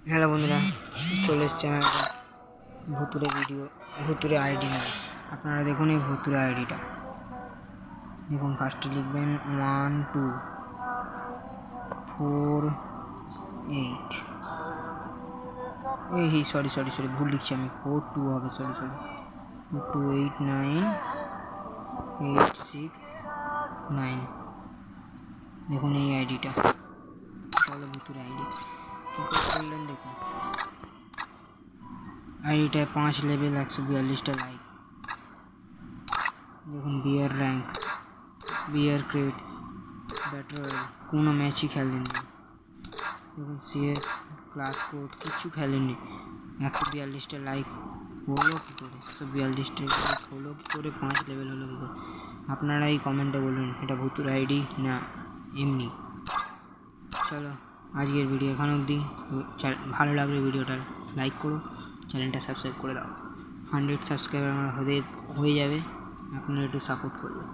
Hello বন্ধুরা, চলে এসছি আমার একটা ভুতুরে ভিডিও, ভুতুরে আইডি নিয়ে। আপনারা দেখুন এই ভুতুরে আইডিটা। দেখুন, ফার্স্টে লিখবেন 1 2 4 8, এই সরি ভুল লিখছি আমি, 4 2 হবে, সরি 2 2 8 9 8 6 9। দেখুন এই আইডিটা, তাহলে ভুতুরে আইডি কী করে করলেন দেখুন। আইডিটায় 5 লেভেল, 142টা লাইক। দেখুন বিয়ার র্যাঙ্ক, বিয়ার ক্রেট, ব্যাটল রয়্যাল, কোনো ম্যাচই খেলেননি। দেখুন সিএস ক্লাস কোড কিছু খেলেননি। 142টা লাইক হলো কী করে, 142টা লাইক হলো কী করে, 5 লেভেল হলো কী করে? আপনারাই কমেন্টে বলুন এটা ভুতুর আইডি না এমনি। চলো আজকের ভিডিও এখান অবধি। ভালো লাগলে ভিডিওটা লাইক করো, চ্যানেলটা সাবস্ক্রাইব করে দাও। 100 সাবস্ক্রাইবার আমরা হয়ে যাবে, আপনারা একটু সাপোর্ট করবেন।